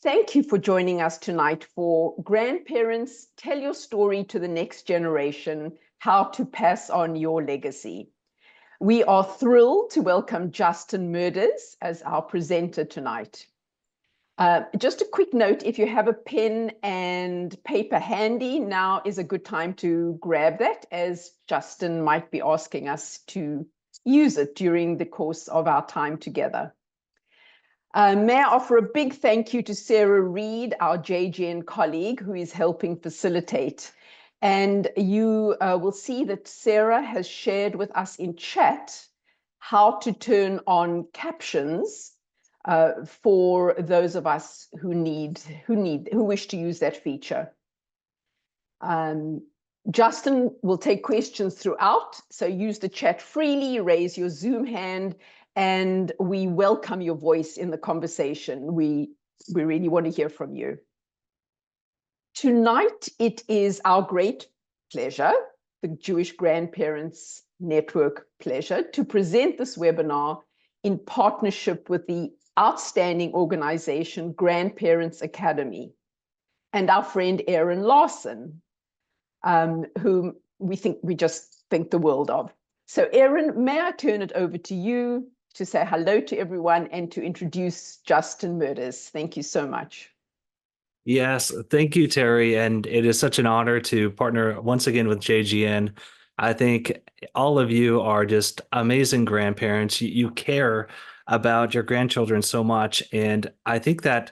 Thank you for joining us tonight for Grandparents Tell Your Story to the Next Generation, How to Pass on Your Legacy. We are thrilled to welcome Justin Mertes as our presenter tonight. Just a quick note, if you have a pen and paper handy, now is a good time to grab that, as Justin might be asking us to use it during the course of our time together. May I offer a big thank you to Sarah Reed, our JGN colleague, who is helping facilitate. And you will see that Sarah has shared with us in chat how to turn on captions for those of us who wish to use that feature. Justin will take questions throughout, so use the chat freely, raise your Zoom hand, and we welcome your voice in the conversation. We really want to hear from you. Tonight, it is our great pleasure, the Jewish Grandparents Network pleasure, to present this webinar in partnership with the outstanding organization Grandparents Academy and our friend Aaron Larson, whom we just think the world of. So Aaron, may I turn it over to you to say hello to everyone and to introduce Justin Mertes. Thank you so much. Yes, thank you, Terry. And it is such an honor to partner once again with JGN. I think all of you are just amazing grandparents. You care about your grandchildren so much. And I think that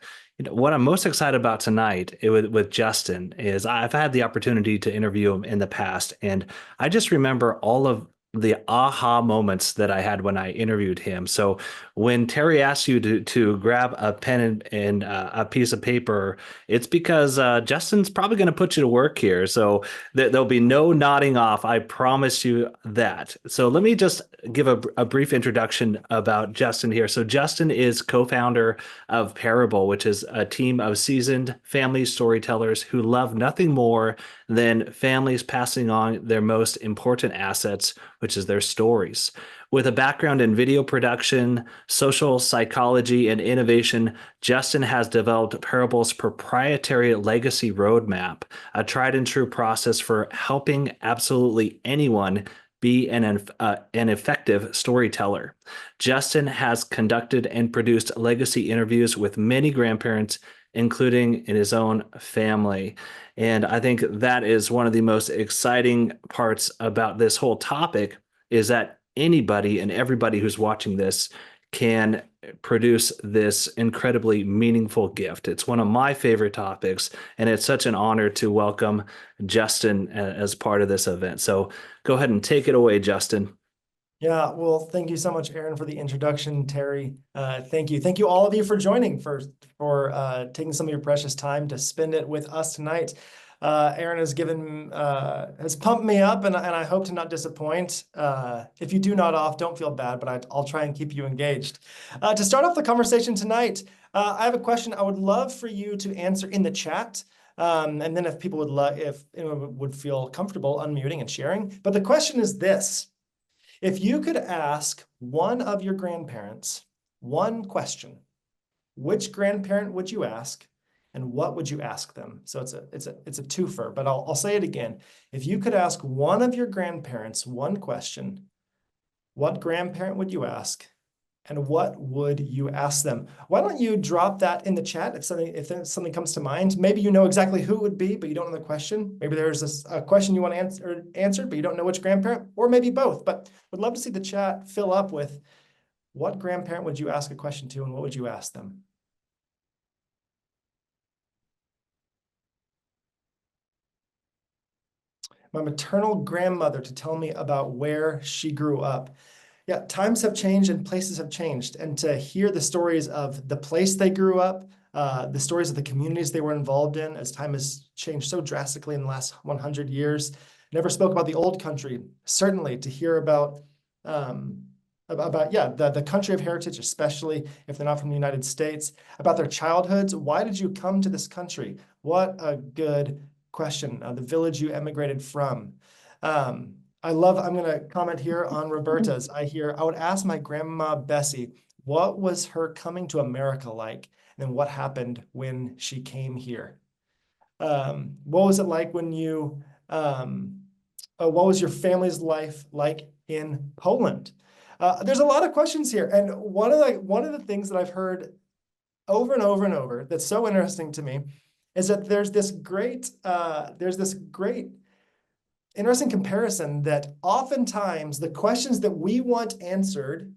what I'm most excited about tonight with Justin is I've had the opportunity to interview him in the past. And I just remember all of the aha moments that I had when I interviewed him. So when Terry asked you to grab a pen and a piece of paper, it's because Justin's probably going to put you to work here. So there'll be no nodding off. I promise you that. So let me just give a brief introduction about Justin here. So Justin is co-founder of Parable, which is a team of seasoned family storytellers who love nothing more than families passing on their most important assets, which is their stories. With a background in video production, social psychology, and innovation, Justin has developed Parable's proprietary legacy roadmap, a tried and true process for helping absolutely anyone be an effective storyteller. Justin has conducted and produced legacy interviews with many grandparents, including in his own family. And I think that is one of the most exciting parts about this whole topic, is that anybody and everybody who's watching this can produce this incredibly meaningful gift. It's one of my favorite topics, and it's such an honor to welcome Justin as part of this event. So go ahead and take it away, Justin. Yeah, well, thank you so much, Aaron, for the introduction, Terry. Thank you. Thank you all of you for joining, for taking some of your precious time to spend it with us tonight. Aaron has pumped me up, and I hope to not disappoint. If you do nod off, don't feel bad, but I'll try and keep you engaged. To start off the conversation tonight, I have a question I would love for you to answer in the chat. And then if people if anyone would feel comfortable unmuting and sharing. But the question is this: if you could ask one of your grandparents one question, which grandparent would you ask, and what would you ask them? So it's a twofer, but I'll say it again. If you could ask one of your grandparents one question, what grandparent would you ask, and what would you ask them? Why don't you drop that in the chat if something comes to mind? Maybe you know exactly who it would be, but you don't know the question. Maybe there's a question you want answered, but you don't know which grandparent, or maybe both. But would love to see the chat fill up with what grandparent would you ask a question to, and what would you ask them? My maternal grandmother to tell me about where she grew up. Yeah, times have changed and places have changed. And to hear the stories of the place they grew up, the stories of the communities they were involved in, as time has changed so drastically in the last 100 years. Never spoke about the old country. Certainly to hear about the country of heritage, especially if they're not from the United States, about their childhoods. Why did you come to this country? What a good question. The village you emigrated from. I'm going to comment here on Roberta's. I would ask my grandma Bessie What was her coming to America like? And then what happened when she came here? What was it like when you, what was your family's life like in Poland? There's a lot of questions here. And one of the things that I've heard over and over and over that's so interesting to me is that there's this great interesting comparison that oftentimes the questions that we want answered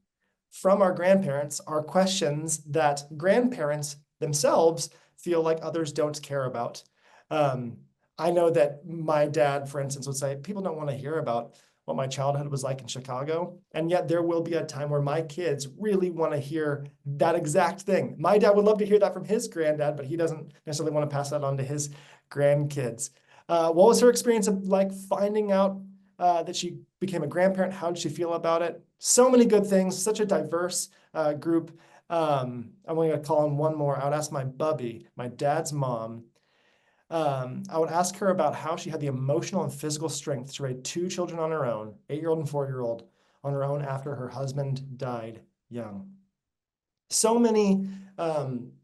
from our grandparents are questions that grandparents themselves feel like others don't care about. I know that my dad, for instance, would say, people don't want to hear about what my childhood was like in Chicago. And yet there will be a time where my kids really want to hear that exact thing. My dad would love to hear that from his granddad, but he doesn't necessarily want to pass that on to his grandkids. What was her experience of like finding out that she became a grandparent? How did she feel about it? So many good things, such a diverse group. I'm going to call on one more. I would ask my bubby, my dad's mom. I would ask her about how she had the emotional and physical strength to raise two children on her own, 8-year-old and 4-year-old, on her own after her husband died young. So many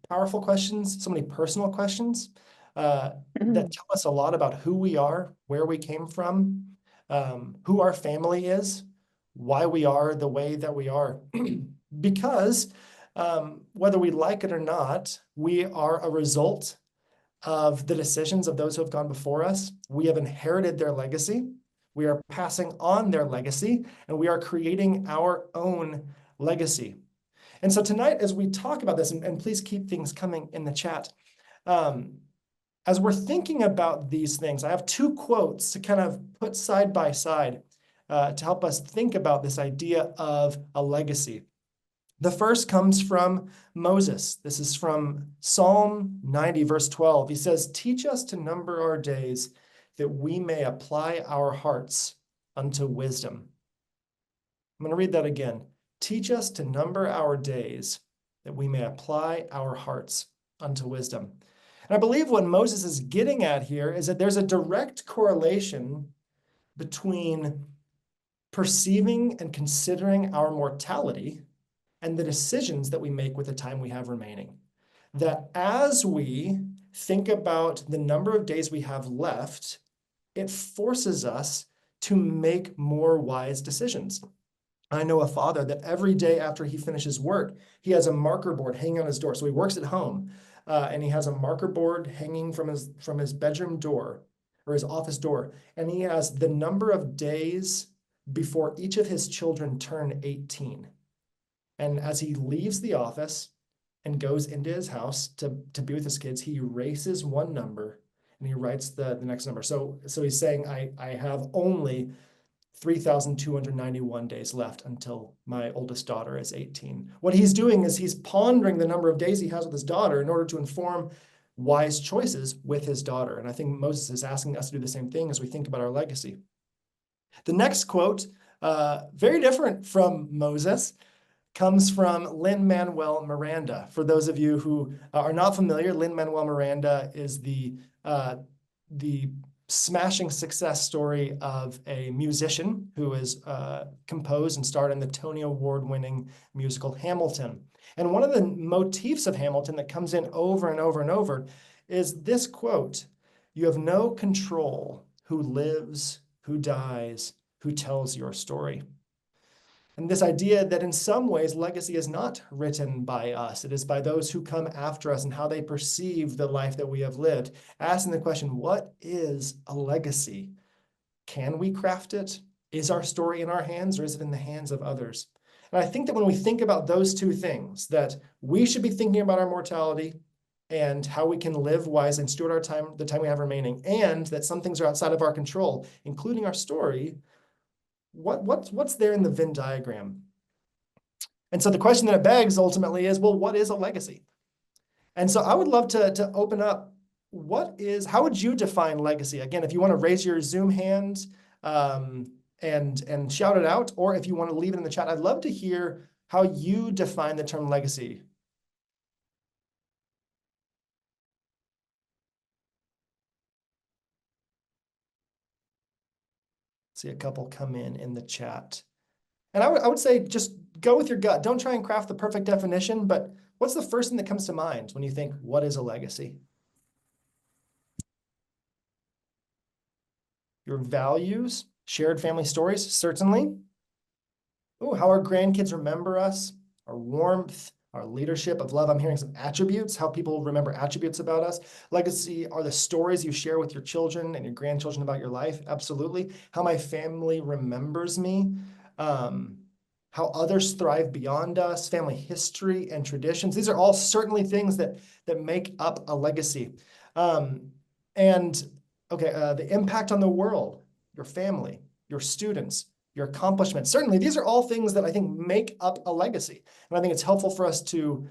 powerful questions, so many personal questions that tell us a lot about who we are, where we came from, who our family is, why we are the way that we are. Because whether we like it or not, we are a result of the decisions of those who have gone before us. We have inherited their legacy. We are passing on their legacy, and we are creating our own legacy. And so tonight, as we talk about this, and please keep things coming in the chat, as we're thinking about these things, I have two quotes to kind of put side by side to help us think about this idea of a legacy. The first comes from Moses. This is from Psalm 90, verse 12. He says, "Teach us to number our days, that we may apply our hearts unto wisdom." I'm going to read that again. Teach us to number our days, that we may apply our hearts unto wisdom. And I believe what Moses is getting at here is that there's a direct correlation between perceiving and considering our mortality and the decisions that we make with the time we have remaining. That as we think about the number of days we have left, it forces us to make more wise decisions. I know a father that every day after he finishes work, he has a marker board hanging on his door. So he works at home, and he has a marker board hanging from his bedroom door or his office door. And he has the number of days before each of his children turn 18. And as he leaves the office and goes into his house to be with his kids, he erases one number and he writes the next number. So he's saying, I have only 3,291 days left until my oldest daughter is 18. What he's doing is he's pondering the number of days he has with his daughter in order to inform wise choices with his daughter. And I think Moses is asking us to do the same thing as we think about our legacy. The next quote, very different from Moses, comes from Lin-Manuel Miranda. For those of you who are not familiar, Lin-Manuel Miranda is the smashing success story of a musician who has composed and starred in the Tony Award-winning musical Hamilton. And one of the motifs of Hamilton that comes in over and over and over is this quote: "You have no control who lives, who dies, who tells your story." And this idea that in some ways, legacy is not written by us. It is by those who come after us and how they perceive the life that we have lived. Asking the question, what is a legacy? Can we craft it? Is our story in our hands, or is it in the hands of others? And I think that when we think about those two things, that we should be thinking about our mortality and how we can live wise and steward our time, the time we have remaining, and that some things are outside of our control, including our story. What's there in the Venn diagram? And so the question that it begs ultimately is, well, what is a legacy? And so I would love to open up, how would you define legacy? Again, if you want to raise your Zoom hand and shout it out, or if you want to leave it in the chat, I'd love to hear how you define the term legacy. See a couple come in the chat. And I would say just go with your gut. Don't try and craft the perfect definition, but what's the first thing that comes to mind when you think, what is a legacy? Your values, shared family stories, certainly. Oh, how our grandkids remember us, our warmth, our leadership of love. I'm hearing some attributes, how people remember attributes about us. Legacy are the stories you share with your children and your grandchildren about your life. Absolutely. How my family remembers me. How others thrive beyond us, family history and traditions. These are all certainly things that make up a legacy. And okay, the impact on the world, your family, your students, your accomplishments. Certainly, these are all things that I think make up a legacy. And I think it's helpful for us to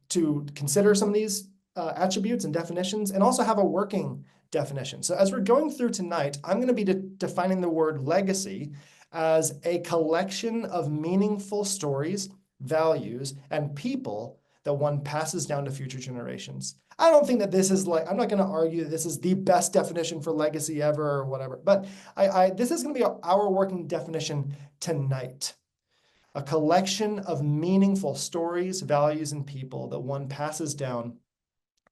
consider some of these attributes and definitions, and also have a working definition. So as we're going through tonight, I'm going to be defining the word legacy as a collection of meaningful stories, values, and people that one passes down to future generations. I don't think that this is like, I'm not going to argue that this is the best definition for legacy ever or whatever, but this is going to be our working definition tonight. A collection of meaningful stories, values, and people that one passes down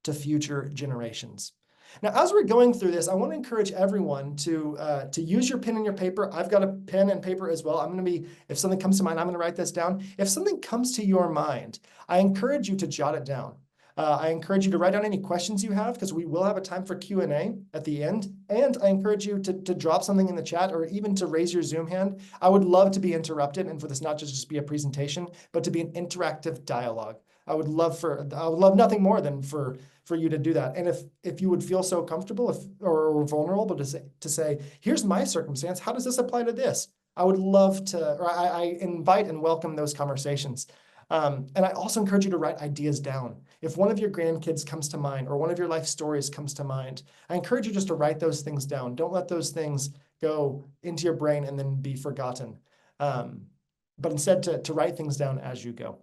to future generations. Now, as we're going through this, I want to encourage everyone to use your pen and your paper. I've got a pen and paper as well. I'm going to be, if something comes to mind, I'm going to write this down. If something comes to your mind, I encourage you to jot it down. I encourage you to write down any questions you have, because we will have a time for Q&A at the end. And I encourage you to drop something in the chat, or even to raise your Zoom hand. I would love to be interrupted, and for this not to just be a presentation, but to be an interactive dialogue. I would love nothing more than for you to do that. And if you would feel so comfortable or vulnerable to say, here's my circumstance, how does this apply to this? I would love to, or I invite and welcome those conversations. And I also encourage you to write ideas down. If one of your grandkids comes to mind, or one of your life stories comes to mind, I encourage you just to write those things down. Don't let those things go into your brain and then be forgotten. But instead to write things down as you go.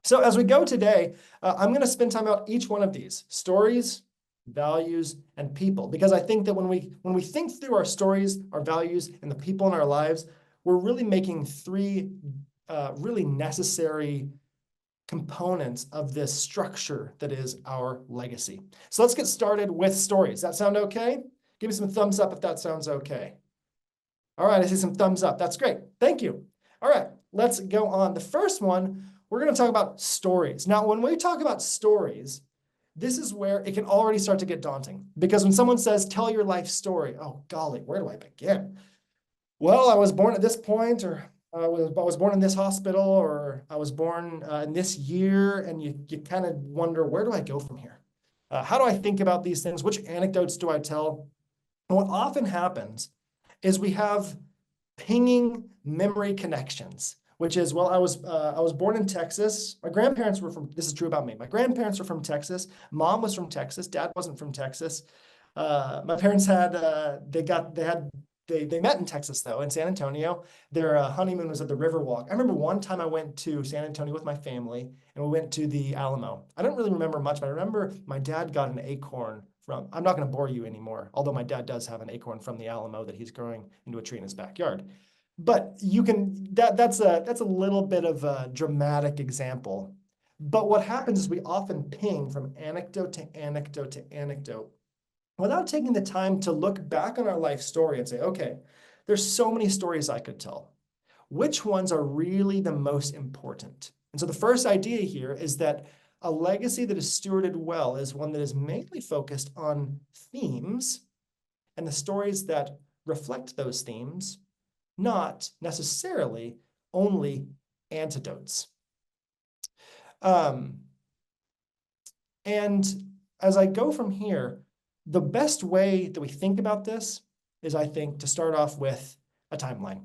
So as we go today, I'm going to spend time about each one of these: stories, values, and people, because I think that when we think through our stories, our values, and the people in our lives, we're really making three really necessary components of this structure that is our legacy. So let's get started with stories. Does that sound okay? Give me some thumbs up if that sounds okay. All right, I see some thumbs up. That's great. Thank you. All right, let's go on. The first one, we're going to talk about stories. Now, when we talk about stories, this is where it can already start to get daunting, because when someone says, tell your life story, oh, golly, where do I begin? Well, I was born at this point, or I was born in this hospital, or I was born in this year, and you kind of wonder, where do I go from here? How do I think about these things? Which anecdotes do I tell? And what often happens is we have pinging memory connections, which is, well, I was born in Texas. My grandparents were from, this is true about me. My grandparents were from Texas. Mom was from Texas. Dad wasn't from Texas. My parents had, they met in Texas though, in San Antonio. Their honeymoon was at the Riverwalk. I remember one time I went to San Antonio with my family, and we went to the Alamo. I don't really remember much, but I remember my dad got an acorn from, I'm not going to bore you anymore, although my dad does have an acorn from the Alamo that he's growing into a tree in his backyard. But you can, that's a little bit of a dramatic example. But what happens is we often ping from anecdote to anecdote to anecdote without taking the time to look back on our life story and say, okay, there's so many stories I could tell. Which ones are really the most important? And so the first idea here is that a legacy that is stewarded well is one that is mainly focused on themes and the stories that reflect those themes, not necessarily only anecdotes. And as I go from here, the best way that we think about this is, I think, to start off with a timeline.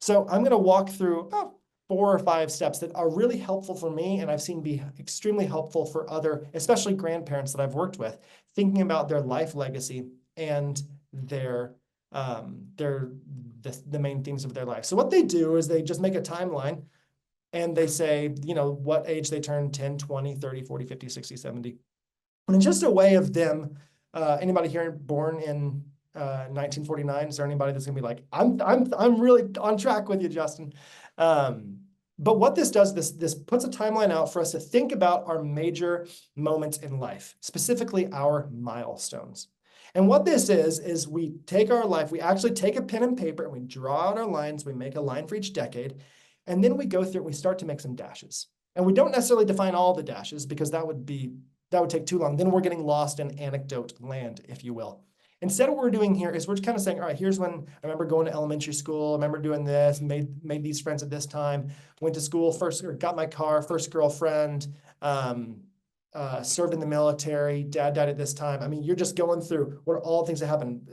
So I'm going to walk through about 4 or 5 steps that are really helpful for me, and I've seen be extremely helpful for other, especially grandparents that I've worked with, thinking about their life legacy and the main themes of their life. So what they do is they just make a timeline, and they say, you know, what age they turned: 10, 20, 30, 40, 50, 60, 70. And it's just a way of them, anybody here born in 1949, is there anybody that's gonna be like, I'm really on track with you, Justin? But what this does, this puts a timeline out for us to think about our major moments in life, specifically our milestones. And what this is we take our life, we actually take a pen and paper and we draw out our lines, we make a line for each decade, and then we go through it, we start to make some dashes. And we don't necessarily define all the dashes because that would take too long. Then we're getting lost in anecdote land, if you will. Instead, what we're doing here is we're just kind of saying, all right, here's when I remember going to elementary school, I remember doing this, made these friends at this time, went to school first, or got my car, first girlfriend, served in the military, dad died at this time. I mean, you're just going through what are all the things that happened.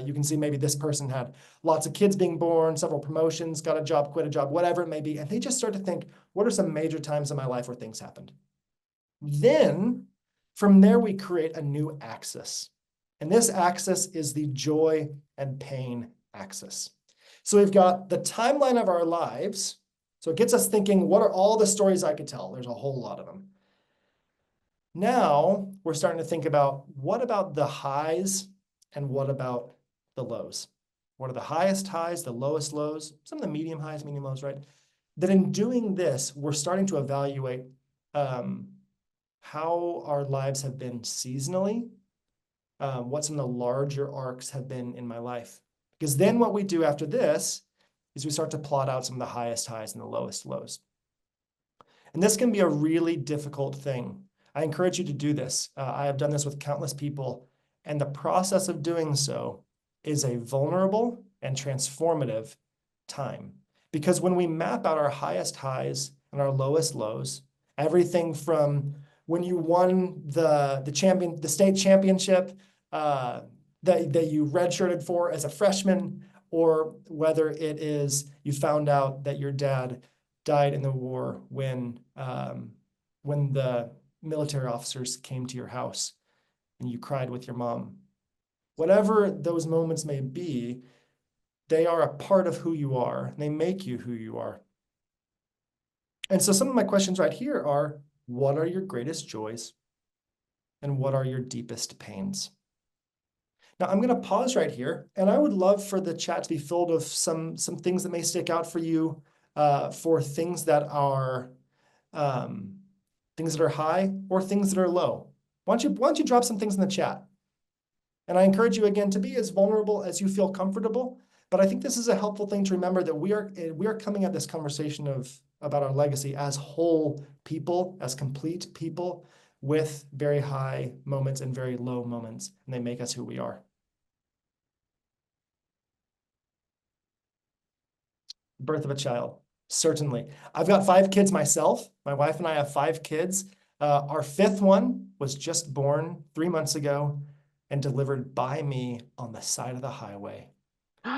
You can see maybe this person had lots of kids being born, several promotions, got a job, quit a job, whatever it may be. And they just start to think, what are some major times in my life where things happened? Then from there, we create a new axis. And this axis is the joy and pain axis. So we've got the timeline of our lives. So it gets us thinking, what are all the stories I could tell? There's a whole lot of them. Now we're starting to think about what about the highs and what about the lows? What are the highest highs, the lowest lows, some of the medium highs, medium lows, right? That in doing this, we're starting to evaluate how our lives have been seasonally, what some of the larger arcs have been in my life. Because then what we do after this is we start to plot out some of the highest highs and the lowest lows. And this can be a really difficult thing. I encourage you to do this. I have done this with countless people, and the process of doing so is a vulnerable and transformative time. Because when we map out our highest highs and our lowest lows, everything from when you won the state championship that you redshirted for as a freshman, or whether it is you found out that your dad died in the war when the military officers came to your house and you cried with your mom. Whatever those moments may be, they are a part of who you are, and they make you who you are. And so some of my questions right here are, what are your greatest joys? And what are your deepest pains? Now I'm going to pause right here, and I would love for the chat to be filled with some things that may stick out for you, for things that are high or things that are low. Why don't you drop some things in the chat? And I encourage you again to be as vulnerable as you feel comfortable. But I think this is a helpful thing to remember, that we are coming at this conversation about our legacy as whole people, as complete people, with very high moments and very low moments, and they make us who we are. Birth of a child, certainly. I've got 5 kids myself. My wife and I have 5 kids. Our 5th one was just born 3 months ago and delivered by me on the side of the highway.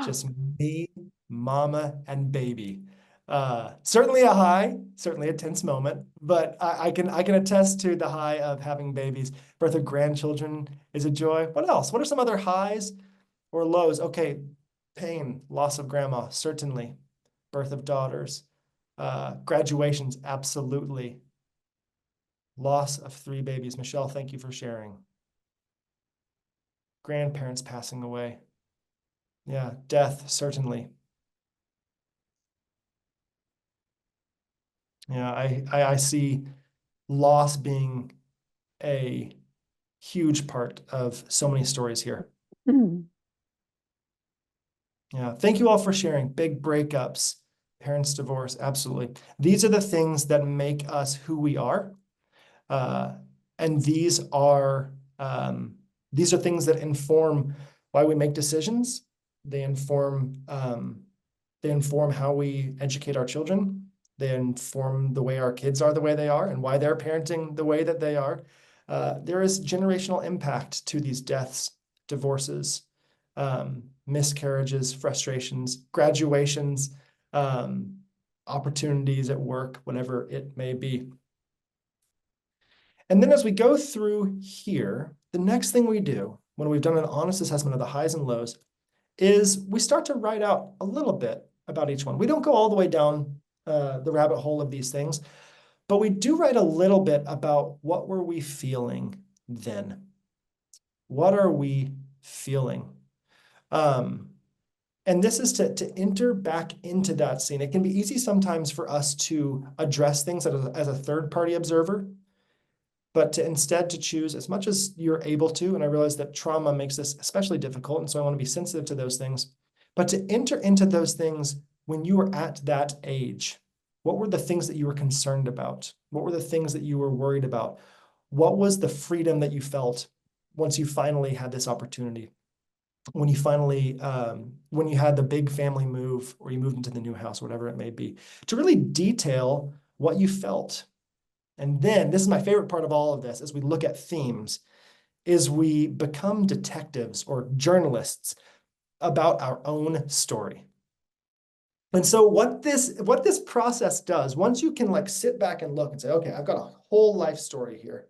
Just me, mama, and baby. Certainly a high, certainly a tense moment, but I can attest to the high of having babies. Birth of grandchildren is a joy. What else? What are some other highs or lows? Okay, pain, loss of grandma, certainly. Birth of daughters, graduations, absolutely. Loss of 3 babies. Michelle, thank you for sharing. Grandparents passing away. Yeah, death, certainly. Yeah, I see loss being a huge part of so many stories here. Yeah, thank you all for sharing. Big breakups, parents' divorce, absolutely. These are the things that make us who we are. And these are things that inform why we make decisions. They inform how we educate our children. They inform the way our kids are the way they are and why they're parenting the way that they are. There is generational impact to these deaths, divorces, miscarriages, frustrations, graduations, opportunities at work, whatever it may be. And then as we go through here, the next thing we do when we've done an honest assessment of the highs and lows is we start to write out a little bit about each one. We don't go all the way down the rabbit hole of these things, but we do write a little bit about what were we feeling then? What are we feeling? And this is to enter back into that scene. It can be easy sometimes for us to address things as a third-party observer, but to instead to choose as much as you're able to. And I realize that trauma makes this especially difficult, and so I want to be sensitive to those things. But to enter into those things when you were at that age, what were the things that you were concerned about? What were the things that you were worried about? What was the freedom that you felt once you finally had this opportunity? When you finally, when you had the big family move, or you moved into the new house, whatever it may be, to really detail what you felt. And then, this is my favorite part of all of this, as we look at themes, is we become detectives or journalists about our own story. And so what this process does, once you can like sit back and look and say, okay, I've got a whole life story here.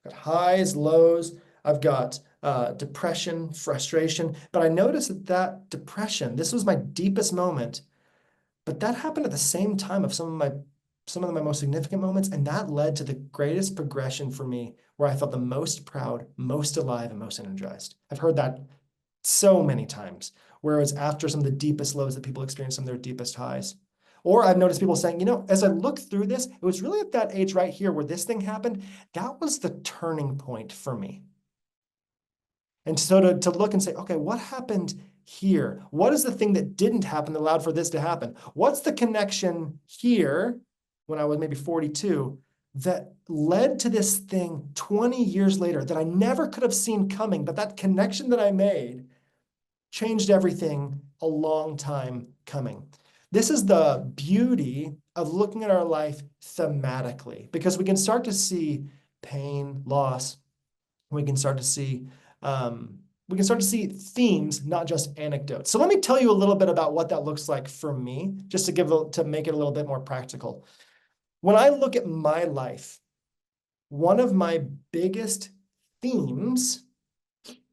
I've got highs, lows, I've got depression, frustration. But I noticed that depression, this was my deepest moment, but that happened at the same time of some of my most significant moments. And that led to the greatest progression for me, where I felt the most proud, most alive, and most energized. I've heard that so many times, where it was after some of the deepest lows that people experience some of their deepest highs. Or I've noticed people saying, as I look through this, it was really at that age right here where this thing happened. That was the turning point for me. And so to look and say, okay, what happened here? What is the thing that didn't happen that allowed for this to happen? What's the connection here, when I was maybe 42, that led to this thing 20 years later that I never could have seen coming, but that connection that I made changed everything a long time coming. This is the beauty of looking at our life thematically, because we can start to see pain, loss. We can start to see themes, not just anecdotes. So let me tell you a little bit about what that looks like for me, just to make it a little bit more practical. When I look at my life, one of my biggest themes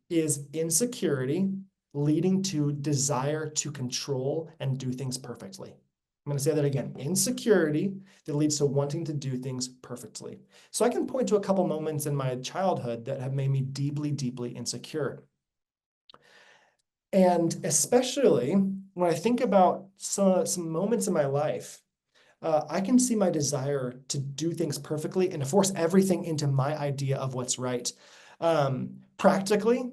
is insecurity leading to desire to control and do things perfectly. I'm going to say that again. Insecurity that leads to wanting to do things perfectly. So I can point to a couple moments in my childhood that have made me deeply, deeply insecure. And especially when I think about some moments in my life, I can see my desire to do things perfectly and to force everything into my idea of what's right. Practically,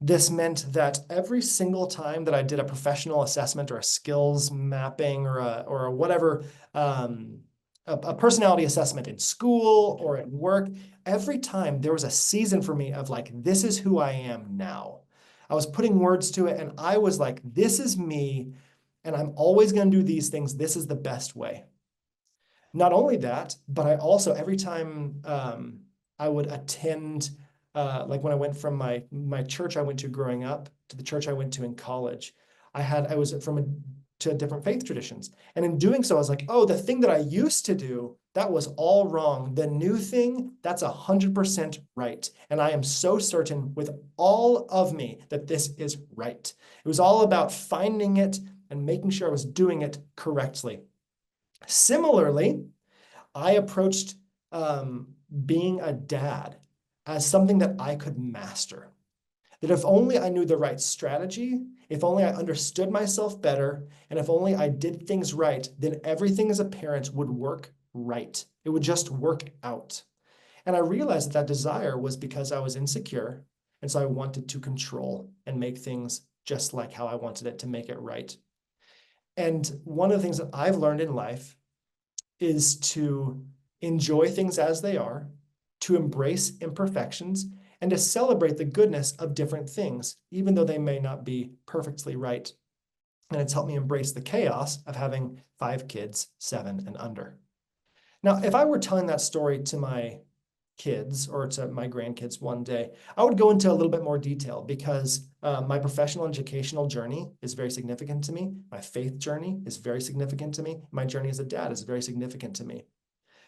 this meant that every single time that I did a professional assessment or a skills mapping or a whatever, a personality assessment in school or at work, every time there was a season for me of like, this is who I am now. I was putting words to it, and I was like, this is me, and I'm always going to do these things. This is the best way. Not only that, but I also, every time I would attend, like when I went from my church I went to growing up to the church I went to in college, I was to different faith traditions. And in doing so, I was like, oh, the thing that I used to do, that was all wrong. The new thing, that's 100% right. And I am so certain with all of me that this is right. It was all about finding it and making sure I was doing it correctly. Similarly, I approached being a dad as something that I could master. That if only I knew the right strategy, if only I understood myself better, and if only I did things right, then everything as a parent would work right. It would just work out. And I realized that desire was because I was insecure, and so I wanted to control and make things just like how I wanted it to make it right. And one of the things that I've learned in life is to enjoy things as they are, to embrace imperfections, and to celebrate the goodness of different things, even though they may not be perfectly right. And it's helped me embrace the chaos of having 5 kids, 7 and under. Now, if I were telling that story to my kids or to my grandkids one day, I would go into a little bit more detail, because my professional educational journey is very significant to me. My faith journey is very significant to me. My journey as a dad is very significant to me.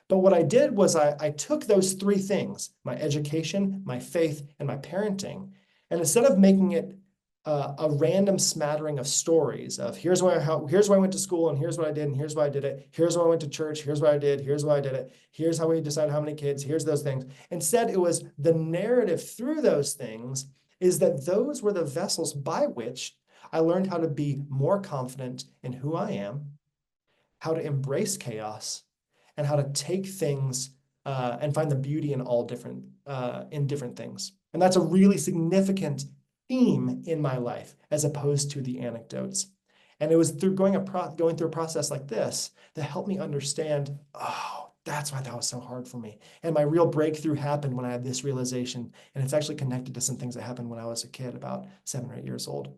But what I did was I took those 3 things, my education, my faith, and my parenting, and instead of making it a random smattering of stories of here's where I went to school, and here's what I did, and here's why I did it, here's why I went to church, here's what I did, here's why I did it, here's how we decided how many kids, here's those things. Instead, it was the narrative through those things is that those were the vessels by which I learned how to be more confident in who I am, how to embrace chaos, and how to take things and find the beauty in all different things. And that's a really significant theme in my life, as opposed to the anecdotes. And it was through going through a process like this that helped me understand, oh, that's why that was so hard for me. And my real breakthrough happened when I had this realization. And it's actually connected to some things that happened when I was a kid, about 7 or 8 years old.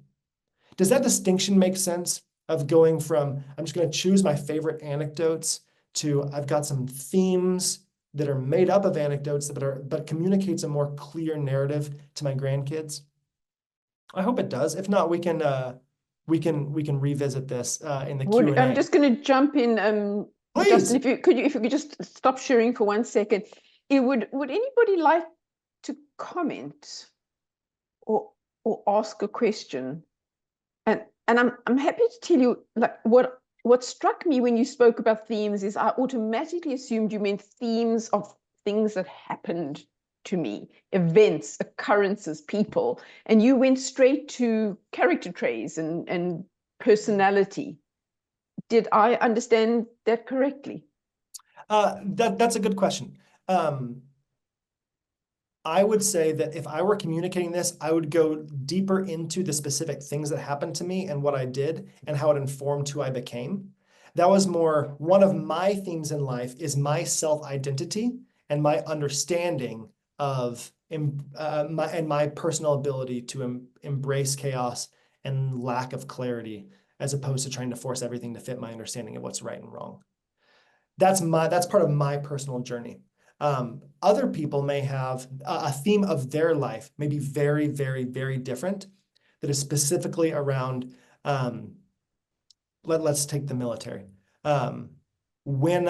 Does that distinction make sense, of going from, I'm just going to choose my favorite anecdotes, to I've got some themes that are made up of anecdotes but communicates a more clear narrative to my grandkids? I hope it does. If not, we can revisit this in the Q&A. I'm just going to jump in, Please. Justin. If you could just stop sharing for 1 second. Would anybody like to comment or ask a question? And I'm happy to tell you, like, what struck me when you spoke about themes is I automatically assumed you meant themes of things that happened to me, events, occurrences, people, and you went straight to character traits and personality. Did I understand that correctly? That's a good question. I would say that if I were communicating this, I would go deeper into the specific things that happened to me and what I did and how it informed who I became. That was more one of my themes in life, is my self-identity and my understanding of my personal ability to embrace chaos and lack of clarity, as opposed to trying to force everything to fit my understanding of what's right and wrong. That's part of my personal journey. Other people may have a theme of their life, maybe very, very, very different, that is specifically around, let's take the military. When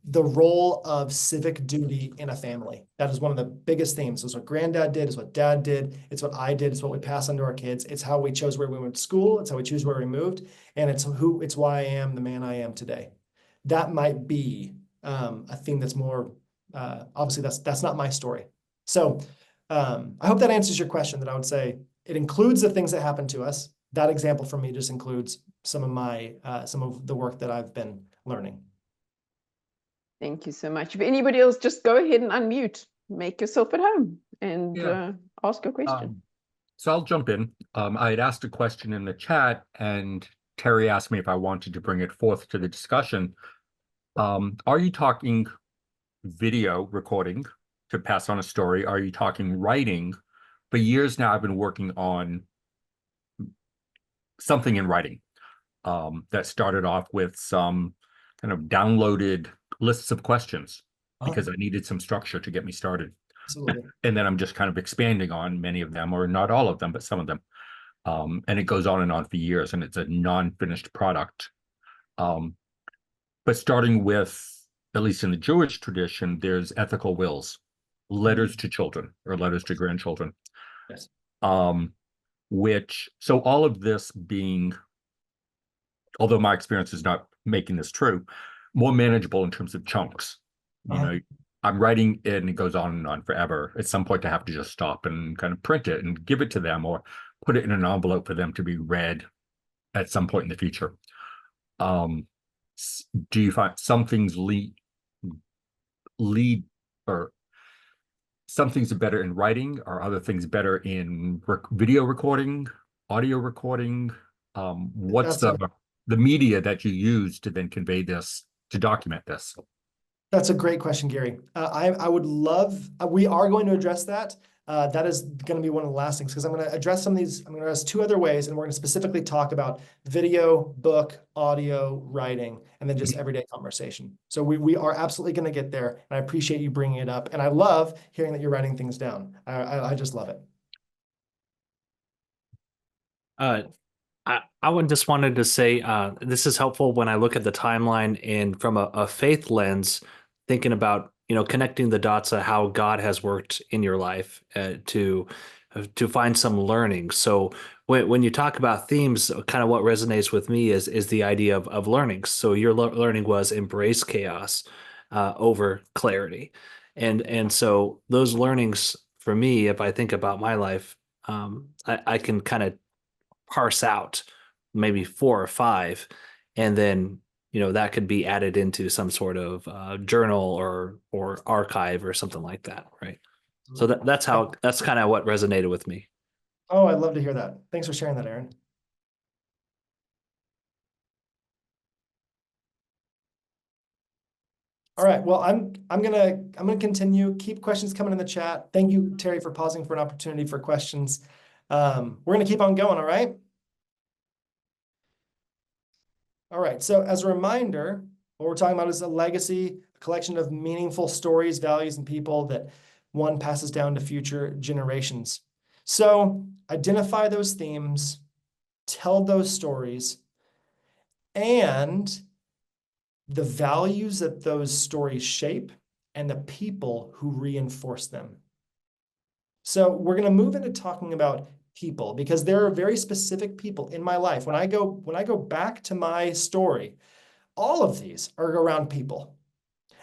the role of civic duty in a family, that is one of the biggest themes. It's what granddad did, it's what dad did, it's what I did, it's what we pass on to our kids. It's how we chose where we went to school, it's how we choose where we moved, and it's why I am the man I am today. That might be a theme that's more, obviously that's not my story. So I hope that answers your question, that I would say it includes the things that happen to us. That example for me just includes some of the work that I've been learning. Thank you so much. If anybody else, just go ahead and unmute, make yourself at home, and ask your question. So I'll jump in. I had asked a question in the chat, and Terry asked me if I wanted to bring it forth to the discussion. Are you talking video recording to pass on a story? Are you talking writing? For years now, I've been working on something in writing that started off with some kind of downloaded lists of questions because I needed some structure to get me started. Absolutely. And then I'm just kind of expanding on many of them, or not all of them, but some of them. And it goes on and on for years, and it's a non-finished product. But starting with, at least in the Jewish tradition, there's ethical wills, letters to children or letters to grandchildren. Yes. So all of this being, although my experience is not making this true, more manageable in terms of chunks. You know, I'm writing it and it goes on and on forever. At some point, I have to just stop and kind of print it and give it to them, or put it in an envelope for them to be read at some point in the future. Do you find some things lead, or some things are better in writing, or other things better in video recording, audio recording? What's the media that you use to then convey this, to document this? That's a great question, Gary. I would love, we are going to address that. That is going to be one of the last things, because I'm going to address some of these. I'm going to address 2 other ways, and we're going to specifically talk about video, book, audio, writing, and then just everyday conversation. So we are absolutely going to get there, and I appreciate you bringing it up. And I love hearing that you're writing things down. I just love it. I would just wanted to say this is helpful when I look at the timeline and from a faith lens, thinking about, connecting the dots of how God has worked in your life to find some learning. So when you talk about themes, kind of what resonates with me is the idea of learning. So your learning was embrace chaos over clarity, and so those learnings for me, if I think about my life, I can kind of parse out maybe 4 or 5, and then that could be added into some sort of journal or archive or something like that, right? So that's kind of what resonated with me. Oh, I'd love to hear that. Thanks for sharing that, Aaron. All right. Well, I'm gonna continue. Keep questions coming in the chat. Thank you, Terry, for pausing for an opportunity for questions. We're gonna keep on going. All right. All right. So as a reminder, what we're talking about is a legacy, a collection of meaningful stories, values, and people that one passes down to future generations. So identify those themes, tell those stories, and the values that those stories shape and the people who reinforce them. So we're going to move into talking about people, because there are very specific people in my life. When I go back to my story, all of these are around people.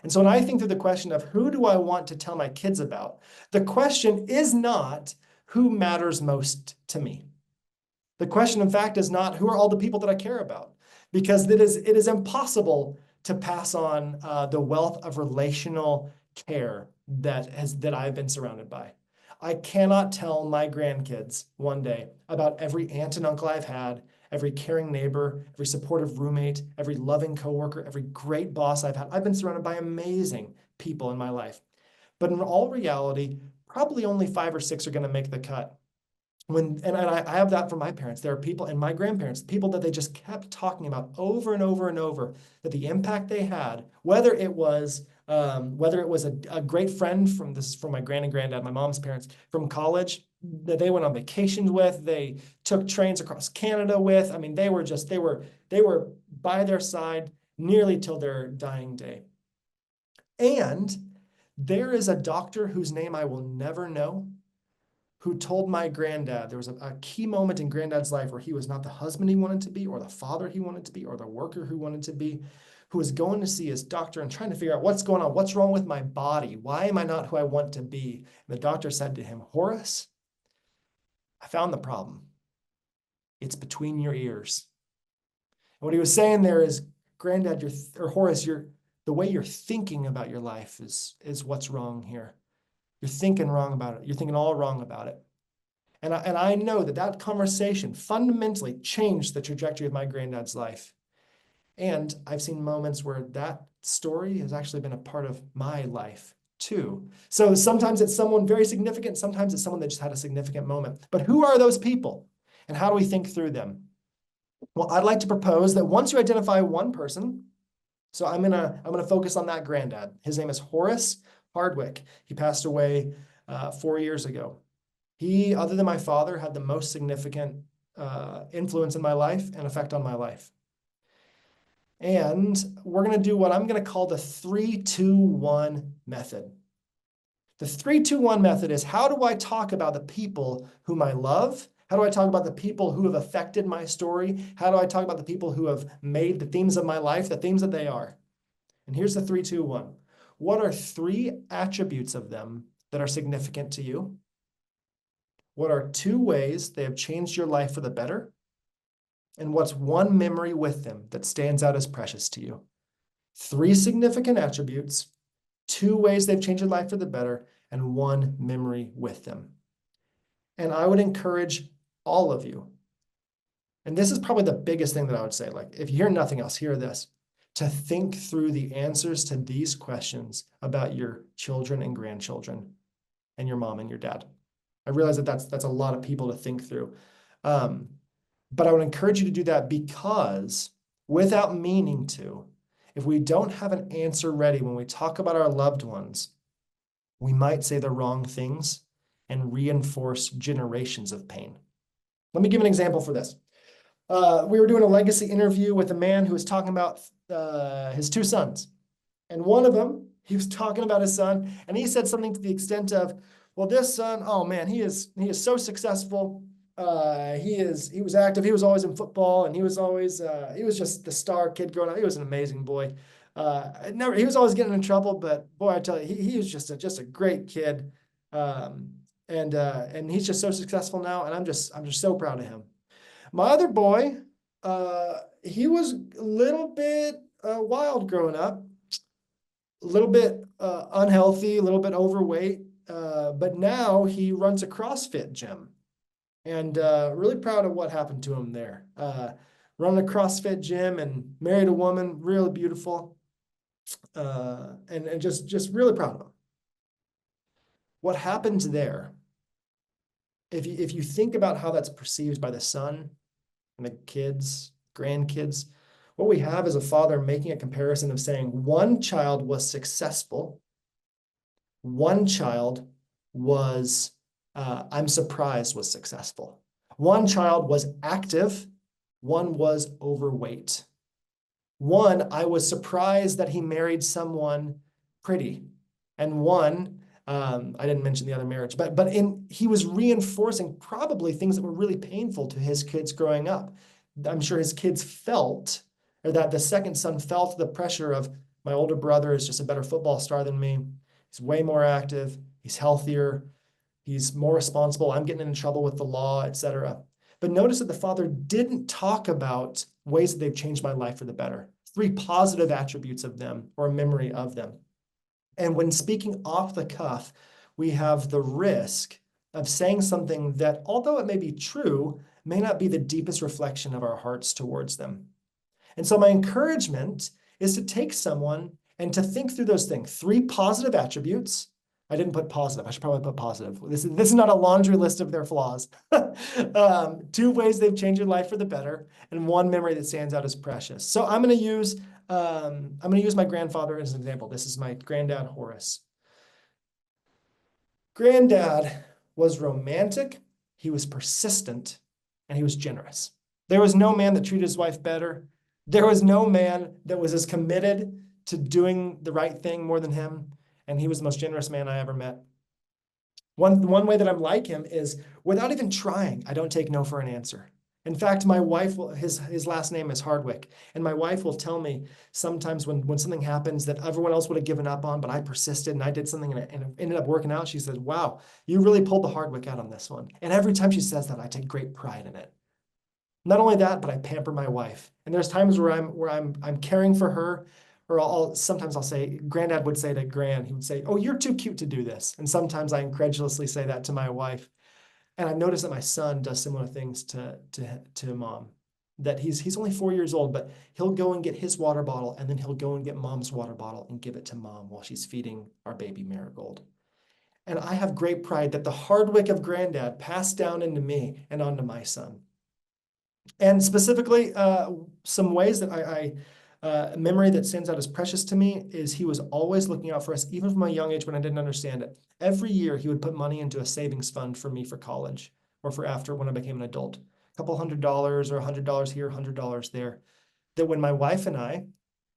And so when I think through the question of who do I want to tell my kids about, the question is not who matters most to me. The question, in fact, is not who are all the people that I care about, because it is impossible to pass on the wealth of relational care that I've been surrounded by. I cannot tell my grandkids one day about every aunt and uncle I've had, every caring neighbor, every supportive roommate, every loving coworker, every great boss I've had. I've been surrounded by amazing people in my life. But in all reality, probably only 5 or 6 are going to make the cut. I have that from my parents. There are people, and my grandparents, people that they just kept talking about over and over and over, that the impact they had, whether it was a great friend from my grand and granddad, my mom's parents from college, that they went on vacations with, they took trains across Canada with. I mean, they were by their side nearly till their dying day. And there is a doctor whose name I will never know, who told my granddad there was a key moment in granddad's life where he was not the husband he wanted to be, or the father he wanted to be, or the worker who wanted to be, who was going to see his doctor and trying to figure out what's going on, what's wrong with my body, why am I not who I want to be? And the doctor said to him, Horace, I found the problem. It's between your ears. And what he was saying there is, Granddad, Horace, the way you're thinking about your life is what's wrong here. You're thinking wrong about it. You're thinking all wrong about it. And I know that conversation fundamentally changed the trajectory of my granddad's life. And I've seen moments where that story has actually been a part of my life too. So sometimes it's someone very significant. Sometimes it's someone that just had a significant moment. But who are those people? And how do we think through them? Well, I'd like to propose that once you identify one person, so I'm gonna focus on that granddad. His name is Horace Hardwick. He passed away 4 years ago. He, other than my father, had the most significant influence in my life and effect on my life. And we're going to do what I'm going to call the 3-2-1 method. The 3-2-1 method is, how do I talk about the people whom I love? How do I talk about the people who have affected my story? How do I talk about the people who have made the themes of my life the themes that they are? And here's the 3-2-1. What are 3 attributes of them that are significant to you? What are 2 ways they have changed your life for the better? And what's 1 memory with them that stands out as precious to you? 3 significant attributes, 2 ways they've changed your life for the better, and 1 memory with them. And I would encourage all of you, and this is probably the biggest thing that I would say, like, if you hear nothing else, hear this, to think through the answers to these questions about your children and grandchildren and your mom and your dad. I realize that that's a lot of people to think through. But I would encourage you to do that, because without meaning to, if we don't have an answer ready when we talk about our loved ones, we might say the wrong things and reinforce generations of pain. Let me give an example for this. We were doing a legacy interview with a man who was talking about his 2 sons. And one of them, he was talking about his son, and he said something to the extent of, well, this son, oh man, he is so successful. He was active. He was always in football, and he was just the star kid growing up. He was an amazing boy. He was always getting in trouble, but boy, I tell you, he was just a great kid. And he's just so successful now, and I'm just so proud of him. My other boy, he was a little bit wild growing up, a little bit unhealthy, a little bit overweight, but now he runs a CrossFit gym, and really proud of what happened to him there. Running a CrossFit gym and married a woman, really beautiful, and just really proud of him. What happens there, if you think about how that's perceived by the son and the kids, grandkids, what we have is a father making a comparison of saying one child was successful, one child was, I'm surprised, was successful. One child was active, one was overweight. One, I was surprised that he married someone pretty. And one, I didn't mention the other marriage, but he was reinforcing probably things that were really painful to his kids growing up. I'm sure his kids felt, or that the second son felt the pressure of, my older brother is just a better football star than me. He's way more active. He's healthier. He's more responsible. I'm getting in trouble with the law, etc. But notice that the father didn't talk about ways that they've changed my life for the better. 3 positive attributes of them, or a memory of them. And when speaking off the cuff, we have the risk of saying something that, although it may be true, may not be the deepest reflection of our hearts towards them. And so my encouragement is to take someone and to think through those things. 3 positive attributes. I didn't put positive. I should probably put positive. This is not a laundry list of their flaws. 2 ways they've changed your life for the better, and 1 memory that stands out as precious. So I'm going to use my grandfather as an example. This is my granddad, Horace. Granddad was romantic, he was persistent, and he was generous. There was no man that treated his wife better. There was no man that was as committed to doing the right thing more than him. And he was the most generous man I ever met. One way that I'm like him is, without even trying, I don't take no for an answer. In fact, my wife, his last name is Hardwick, and my wife will tell me sometimes when something happens that everyone else would have given up on, but I persisted and I did something and it ended up working out. She says, wow, you really pulled the Hardwick out on this one. And every time she says that, I take great pride in it. Not only that, but I pamper my wife. And there's times where I'm caring for her, or sometimes I'll say, Granddad would say to Gran, he would say, oh, you're too cute to do this. And sometimes I incredulously say that to my wife. And I've noticed that my son does similar things to Mom. That he's only 4 years old, but he'll go and get his water bottle, and then he'll go and get Mom's water bottle and give it to Mom while she's feeding our baby Marigold. And I have great pride that the Hardwick of Granddad passed down into me and onto my son. And specifically, some ways that a memory that stands out as precious to me is he was always looking out for us, even from a young age when I didn't understand it. Every year he would put money into a savings fund for me for college, or for after when I became an adult. A couple $100 or $100 here, $100 there. That when my wife and I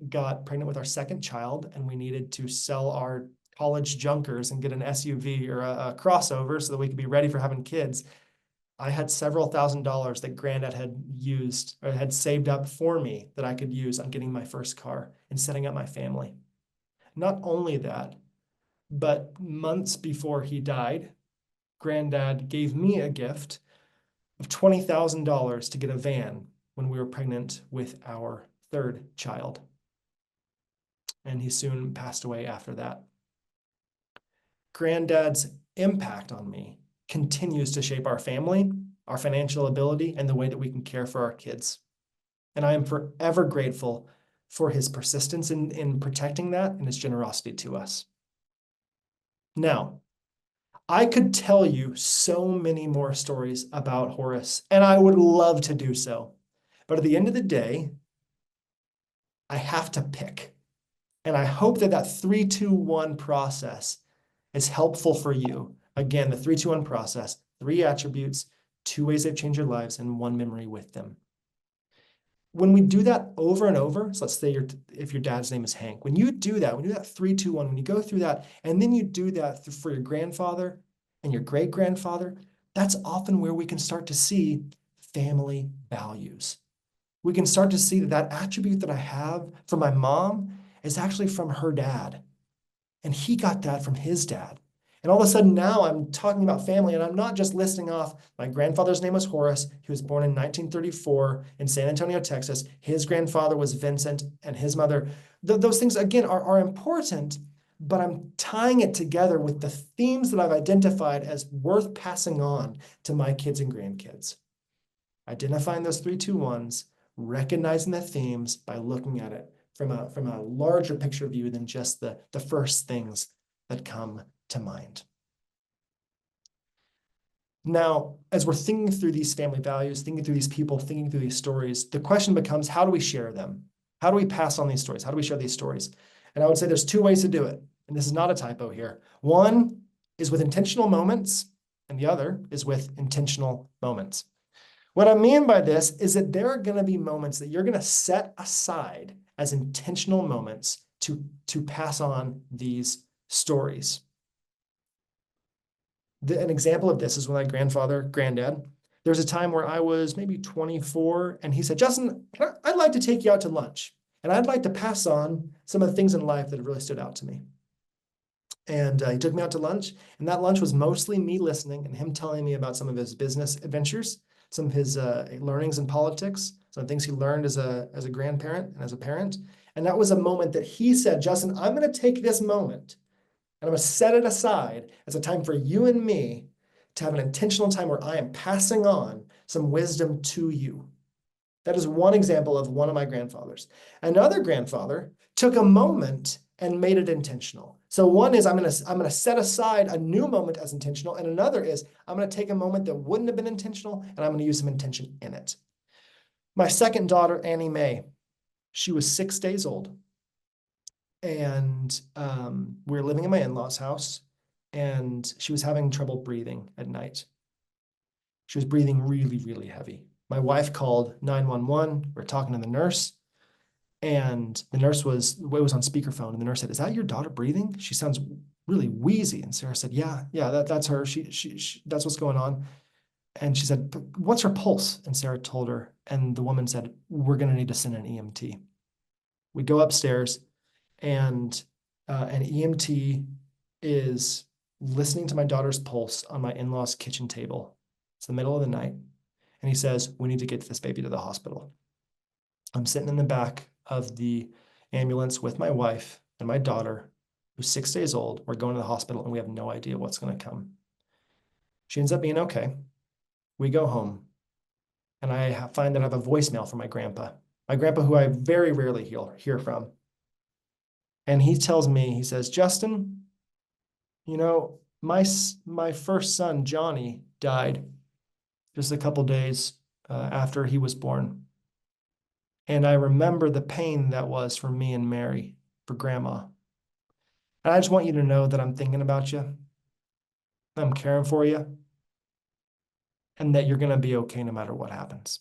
got pregnant with our second child and we needed to sell our college junkers and get an SUV or a crossover so that we could be ready for having kids, I had several $1,000s that Granddad had used or had saved up for me that I could use on getting my first car and setting up my family. Not only that, but months before he died, Granddad gave me a gift of $20,000 to get a van when we were pregnant with our 3rd child. And he soon passed away after that. Granddad's impact on me continues to shape our family, our financial ability, and the way that we can care for our kids. And I am forever grateful for his persistence in protecting that and his generosity to us. Now, I could tell you so many more stories about Horace, and I would love to do so. But at the end of the day, I have to pick. And I hope that 3-2-1 process is helpful for you. Again, the 3-2-1 process, 3 attributes, 2 ways they've changed your lives, and 1 memory with them. When we do that over and over, so let's say if your dad's name is Hank, when you do that 3-2-1, when you go through that, and then you do that for your grandfather and your great-grandfather, that's often where we can start to see family values. We can start to see that attribute that I have from my mom is actually from her dad. And he got that from his dad. And all of a sudden now I'm talking about family, and I'm not just listing off my grandfather's name was Horace. He was born in 1934 in San Antonio, Texas. His grandfather was Vincent, and his mother. Those things, again, are important, but I'm tying it together with the themes that I've identified as worth passing on to my kids and grandkids. Identifying those 3, 2, 1s, recognizing the themes by looking at it from a larger picture view than just the first things that come to mind. Now, as we're thinking through these family values, thinking through these people, thinking through these stories, the question becomes, how do we share them? How do we pass on these stories? How do we share these stories? And I would say there's 2 ways to do it. And this is not a typo here. One is with intentional moments, and the other is with intentional moments. What I mean by this is that there are going to be moments that you're going to set aside as intentional moments to pass on these stories. An example of this is with my granddad. There was a time where I was maybe 24, and he said, Justin, I'd like to take you out to lunch, and I'd like to pass on some of the things in life that have really stood out to me. And he took me out to lunch, and that lunch was mostly me listening and him telling me about some of his business adventures, some of his learnings in politics, some things he learned as a grandparent and as a parent. And that was a moment that he said, Justin, I'm going to take this moment and I'm going to set it aside as a time for you and me to have an intentional time where I am passing on some wisdom to you. That is one example of one of my grandfathers. Another grandfather took a moment and made it intentional. So one is I'm going to set aside a new moment as intentional, and another is I'm going to take a moment that wouldn't have been intentional and I'm going to use some intention in it. My second daughter, Annie Mae, she was 6 days old, and we were living in my in-laws' house, and she was having trouble breathing at night. She was breathing really, really heavy. My wife called 911. We're talking to the nurse, and the nurse was on speakerphone, and the nurse said, "Is that your daughter breathing? She sounds really wheezy." And Sarah said, "Yeah, that's her. She that's what's going on." And she said, "What's her pulse?" And Sarah told her, and the woman said, "We're going to need to send an EMT." We go upstairs, and an EMT is listening to my daughter's pulse on my in-laws' kitchen table. It's the middle of the night. And he says, "We need to get this baby to the hospital." I'm sitting in the back of the ambulance with my wife and my daughter, who's 6 days old. We're going to the hospital, and we have no idea what's going to come. She ends up being okay. We go home, and I find that I have a voicemail from my grandpa who I very rarely hear from. And he tells me, he says, "Justin, my first son, Johnny, died just a couple days after he was born. And I remember the pain that was for me and Mary, for Grandma. And I just want you to know that I'm thinking about you. I'm caring for you. And that you're going to be okay no matter what happens."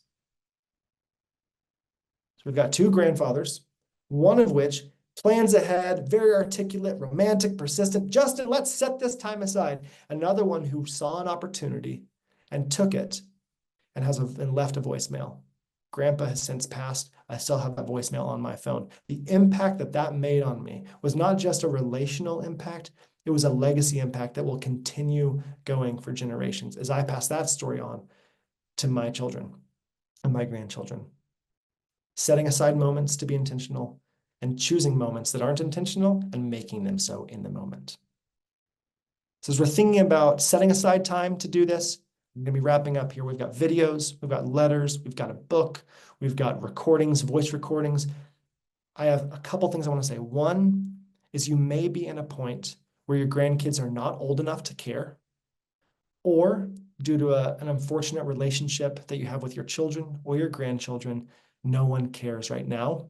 So we've got 2 grandfathers, one of which plans ahead, very articulate, romantic, persistent. "Justin, let's set this time aside." Another one who saw an opportunity and took it and left a voicemail. Grandpa has since passed. I still have that voicemail on my phone. The impact that made on me was not just a relational impact, it was a legacy impact that will continue going for generations as I pass that story on to my children and my grandchildren. Setting aside moments to be intentional and choosing moments that aren't intentional and making them so in the moment. So as we're thinking about setting aside time to do this, I'm going to be wrapping up here. We've got videos, we've got letters, we've got a book, we've got recordings, voice recordings. I have a couple things I want to say. One is you may be in a point where your grandkids are not old enough to care, or due to an unfortunate relationship that you have with your children or your grandchildren, no one cares right now.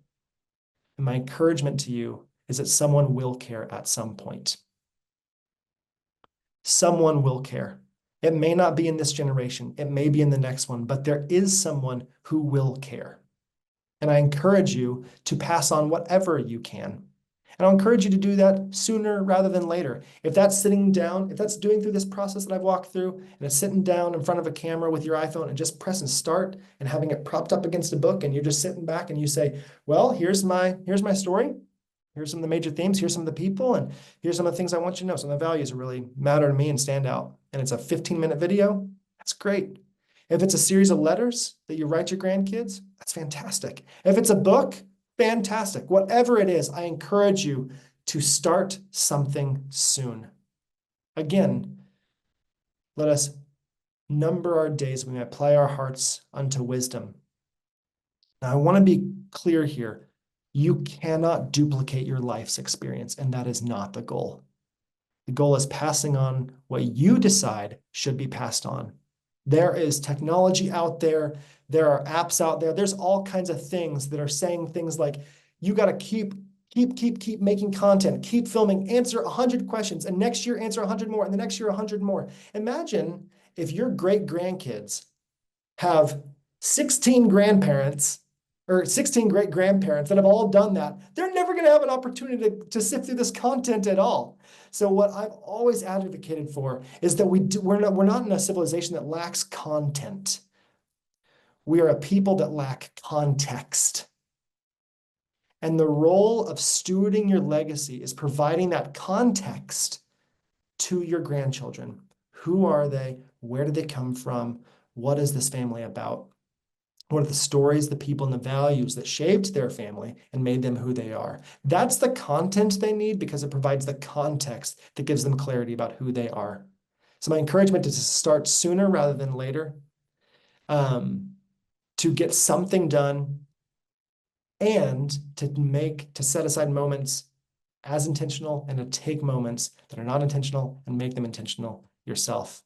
And my encouragement to you is that someone will care at some point. Someone will care. It may not be in this generation, it may be in the next one, but there is someone who will care. And I encourage you to pass on whatever you can. And I'll encourage you to do that sooner rather than later. If that's sitting down, if that's doing through this process that I've walked through, and it's sitting down in front of a camera with your iPhone and just pressing start and having it propped up against a book, and you're just sitting back and you say, "Well, here's my story. Here's some of the major themes. Here's some of the people. And here's some of the things I want you to know. Some of the values that really matter to me and stand out. And it's a 15-minute video. That's great. If it's a series of letters that you write your grandkids, that's fantastic. If it's a book, fantastic. Whatever it is, I encourage you to start something soon. Again, let us number our days. We may apply our hearts unto wisdom. Now, I want to be clear here. You cannot duplicate your life's experience, and that is not the goal. The goal is passing on what you decide should be passed on. There is technology out there. There are apps out there. There's all kinds of things that are saying things like, you got to keep making content, keep filming, answer 100 questions, and next year answer 100 more, and the next year 100 more. Imagine if your great-grandkids have 16 grandparents or 16 great-grandparents that have all done that. They're never going to have an opportunity to sift through this content at all. So what I've always advocated for is that we're not in a civilization that lacks content. We are a people that lack context. And the role of stewarding your legacy is providing that context to your grandchildren. Who are they? Where did they come from? What is this family about? What are the stories, the people, and the values that shaped their family and made them who they are? That's the content they need because it provides the context that gives them clarity about who they are. So my encouragement is to start sooner rather than later, to get something done and to set aside moments as intentional and to take moments that are not intentional and make them intentional yourself.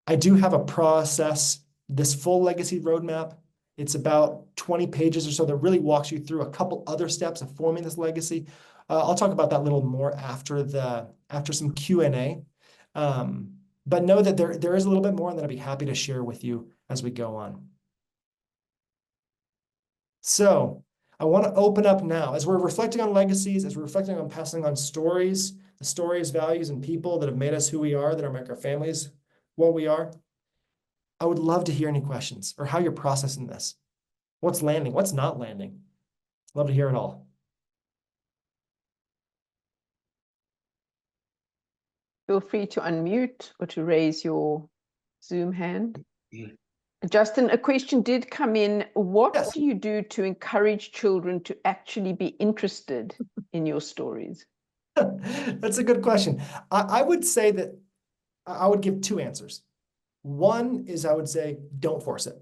I do have a process, this full legacy roadmap. It's about 20 pages or so that really walks you through a couple other steps of forming this legacy. I'll talk about that a little more after some Q&A. But know that there is a little bit more and that I'd be happy to share with you as we go on. So I want to open up now as we're reflecting on legacies, as we're reflecting on passing on stories, the stories, values, and people that have made us who we are, that are make our families what we are. I would love to hear any questions or how you're processing this. What's landing? What's not landing? Love to hear it all. Feel free to unmute or to raise your Zoom hand. Justin, a question did come in. What Yes. do you do to encourage children to actually be interested in your stories? That's a good question. I would say that I would give two answers. One is I would say, don't force it.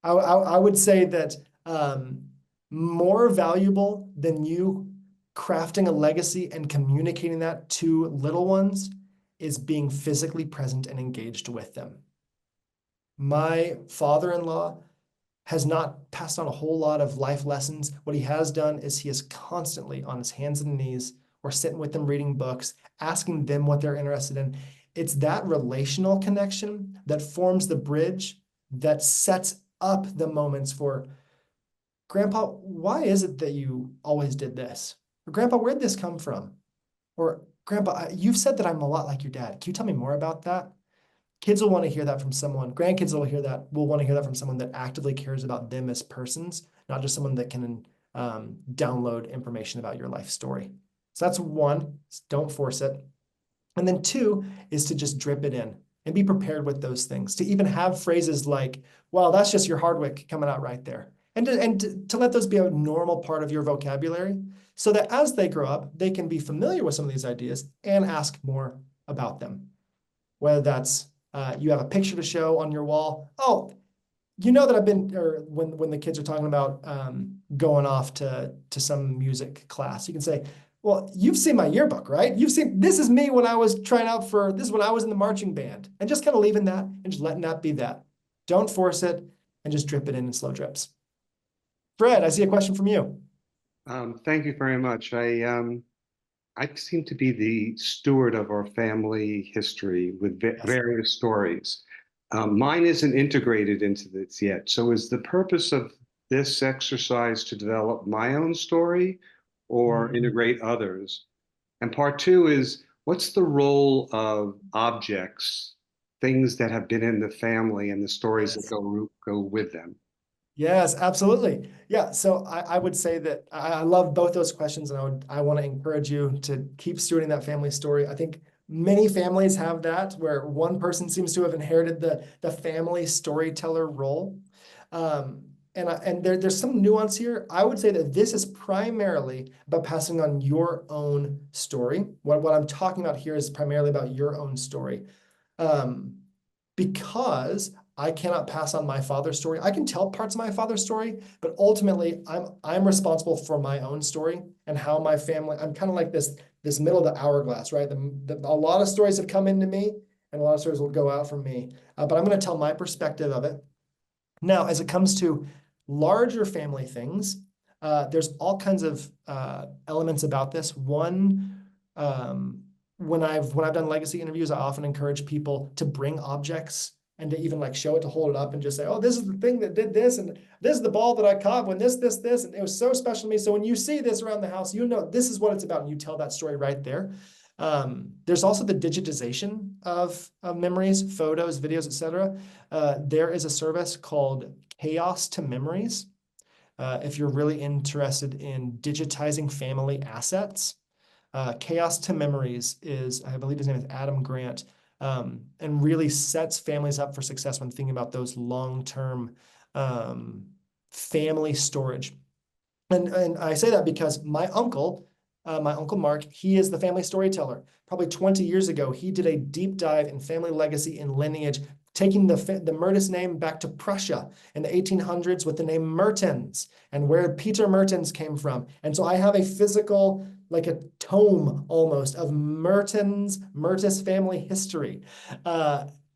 I would say that more valuable than you crafting a legacy and communicating that to little ones is being physically present and engaged with them. My father-in-law has not passed on a whole lot of life lessons. What he has done is he is constantly on his hands and knees or sitting with them reading books, asking them what they're interested in. It's that relational connection that forms the bridge that sets up the moments for, Grandpa, why is it that you always did this? Or Grandpa, where'd this come from? Or Grandpa, you've said that I'm a lot like your dad. Can you tell me more about that? Kids will want to hear that from someone. Grandkids will want to hear that from someone that actively cares about them as persons, not just someone that can download information about your life story. So that's one, don't force it. And then two is to just drip it in and be prepared with those things, to even have phrases like, well, that's just your Hardwick coming out right there. And to let those be a normal part of your vocabulary so that as they grow up, they can be familiar with some of these ideas and ask more about them. Whether that's you have a picture to show on your wall. Oh, you know that I've been, or when the kids are talking about going off to some music class, you can say, well, you've seen my yearbook, right? You've seen, this is me when I was trying out for, this is when I was in the marching band. And just kind of leaving that and just letting that be that. Don't force it and just drip it in slow drips. Fred, I see a question from you. Thank you very much. I seem to be the steward of our family history with various stories. Mine isn't integrated into this yet. So is the purpose of this exercise to develop my own story or integrate others? And part two is, what's the role of objects, things that have been in the family and the stories that go with them? Yes, absolutely. Yeah. So I would say that I love both those questions, and I want to encourage you to keep stewarding that family story. I think many families have that where one person seems to have inherited the family storyteller role. Um, and there's some nuance here. I would say that this is primarily about passing on your own story. What I'm talking about here is primarily about your own story. Um, because I cannot pass on my father's story. I can tell parts of my father's story, but ultimately I'm responsible for my own story and how my family, I'm kind of like this middle of the hourglass, right? A lot of stories have come into me and a lot of stories will go out from me. But I'm going to tell my perspective of it. Now, as it comes to larger family things, there's all kinds of elements about this. One, when I've done legacy interviews, I often encourage people to bring objects and to even like show it, to hold it up and just say, oh, this is the thing that did this, and this is the ball that I caught when this, and it was so special to me. So when you see this around the house, you know this is what it's about, and you tell that story right there. There's also the digitization of memories, photos, videos, etc. There is a service called Chaos to Memories. If you're really interested in digitizing family assets, Chaos to Memories is, I believe his name is Adam Grant, and really sets families up for success when thinking about those long-term family storage. And I say that because my uncle Mark, he is the family storyteller. Probably 20 years ago, he did a deep dive in family legacy and lineage, taking the Mertes name back to Prussia in the 1800s with the name Mertens and where Peter Mertens came from. And so I have a physical, like a tome almost of Mertes family history.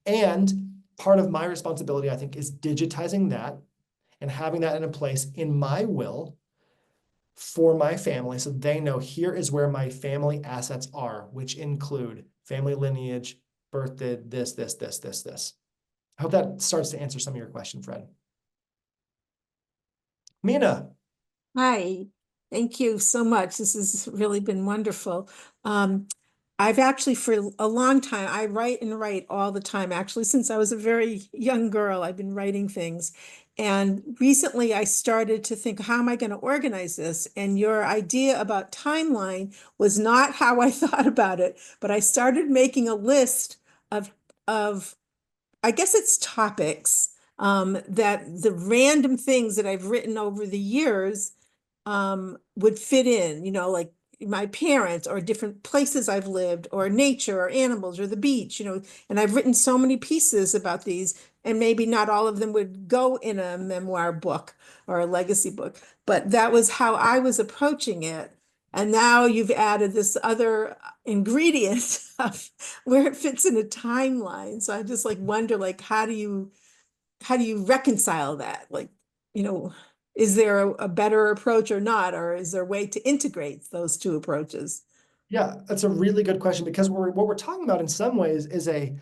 And part of my responsibility, I think, is digitizing that and having that in a place in my will for my family, so they know here is where my family assets are, which include family lineage, birthday, this. I hope that starts to answer some of your question, Fred. Mina. Hi, thank you so much. This has really been wonderful. I've actually, for a long time, I write and write all the time. Actually, since I was a very young girl, I've been writing things. And recently I started to think, how am I going to organize this? And your idea about timeline was not how I thought about it, but I started making a list of I guess it's topics, that the random things that I've written over the years would fit in, like my parents or different places I've lived or nature or animals or the beach, and I've written so many pieces about these, and maybe not all of them would go in a memoir book or a legacy book, but that was how I was approaching it. And now you've added this other ingredient of where it fits in a timeline. So I just like wonder, like, how do you reconcile that? Like, is there a better approach or not, or is there a way to integrate those two approaches? Yeah, that's a really good question, because what we're talking about in some ways is a